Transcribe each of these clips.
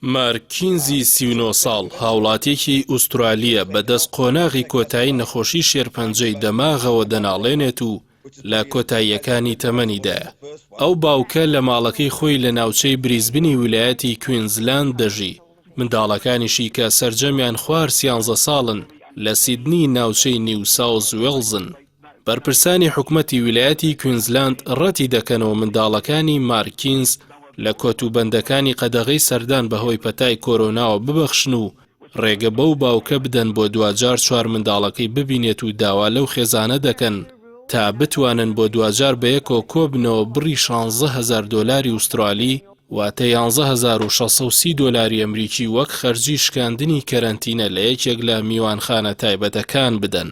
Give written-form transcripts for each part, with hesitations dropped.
مارکینزی 39 ساڵ هاوڵاتیەکی ئوسترالیە بەدەست قۆناغی کۆتایی نەخۆشی شێرپەنجەی دەماغەوە دەناڵێنێت و لە کۆتاییەکانی تەمەنیدایە. ئەو باوکە لە ماڵەکەی خۆی لە ناوچەی بریزبنی ویلایەتی کوینزلاند دەژی. منداڵەکانیشی کە سەرجەمیان خوار 13 ساڵن لە سیدنی ناوچەی نیو ساوز وێڵزن. بەرپرسانی حکومەتی ویلایەتی کوینزلاند ڕەتی دەکەنەوە منداڵەکانی مارکینز لە کۆتوبەندەکانی قەدەغەی سەردان بەهۆی پەتای کۆرۆناوە ببەخشن و ڕێگە بەو باوکە بدەن بۆ دوجار 4 منداڵەکەی ببینێت و داوا لەو خێزانە دەکەن تا بتوانن بۆ دوجار بەیەکەوە کۆبنەوە بڕی 16,000 دۆلاری ئوسترالی واتە 11,630 دۆلاری ئەمریکی وەک خەرجی شکاندنی کەرەنتینە لە یەکێک لە میوانخانە تایبەتەکان بدەن.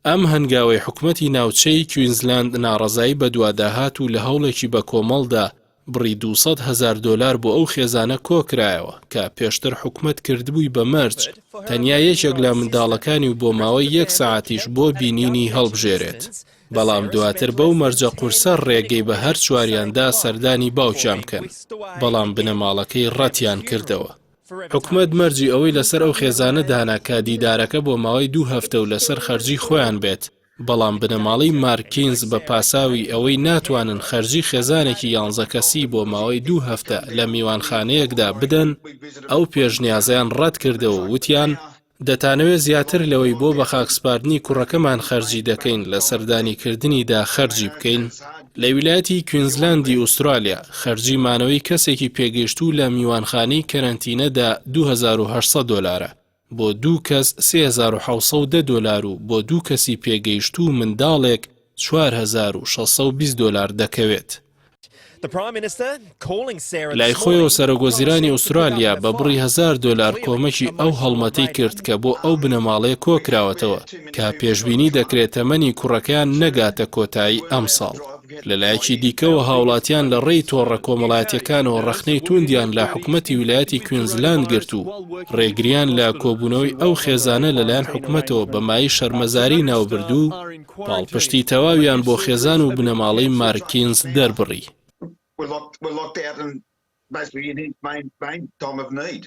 ئەم هەنگاوەی حکومەتی ناوچەی کوینزلاند ناڕەزایی بە دواداهات و لە هەوڵێکی بە کۆمەڵدا بڕی 200,000 دۆلار بۆ ئەو خێزانە کۆکرایەوە کە پێشتر حکومەت کردبووی بە مەرج تەنیا یەکێک لە منداڵەکانی و بۆ ماوەی 1 ساعتیش بۆ بینینی هەڵبژێرێت. بەڵام دواتر بەو مەرجە قورسە ڕێگەی بە هەر چواریاندا سەردانی باوکیان بکەن، بەڵام بنەماڵەکەی ڕەتیان کردەوە. حکومەت مەرجی ئەوەی لەسەر ئەو خێزانە دانا کە دیدارەکە بۆ ماوەی 2 هەفتە و لەسەر خەرجی خۆیان بێت، بەڵام بنەماڵی مارکینز بە پاساوی ئەوەی ناتوانن خەرجی خێزانێکی 11 کەسی بۆ ماوەی 2 هەفتە لە میوانخانەیەکدا بدەن، ئەو پێشنیازیان ڕەت کردەوە و وتیان دەتانەوێت زیاتر لەوەی بۆ بە خاکسپاردنی کوڕەکەمان خەرجی دەکەین لە سەردانیکردنیدا خەرجی بکەین. لە ویلایەتی کوینزلاندی ئوسترالیا خەرجی مانەوەی کەسێکی پێگەشتوو لە میوانخانەی کەرەنتینەدا 2,800 دۆلارە، بۆ 2 کەس 3,710 دۆلار و بۆ 2 کەسی پێگەیشتوو منداڵێک 4,620 دۆلار دەکەوێت. لای خۆیەوە سەرۆکوەزیرانی ئوسترالیا بە بڕی 1,000 دۆلار کۆمەکی ئەو هەڵمەتەی کرد کە بۆ ئەو بنەماڵەیە کۆکراوەتەوە کە پێشبینی دەکرێت تەمەنی کوڕەکەیان نەگاتە کۆتایی ئەم ساڵ. لەلایەکی دیکەوە هاوڵاتیان لە ڕێی تۆڕە کۆمەڵایەتیەکانەوە ڕەخنەی توندیان لە حکومەتی ویلایەتی کوینزلاند گرت و ڕێگریان لە کۆبوونەوەی ئەو خێزانە لەلایەن حکومەتەوە بەمایی شەرمەزاری ناوبردوو پاڵپشتی تەواویان بۆ خێزان و بنەماڵەی مارکینز دەربڕی. We're locked out in basically in his main time of need.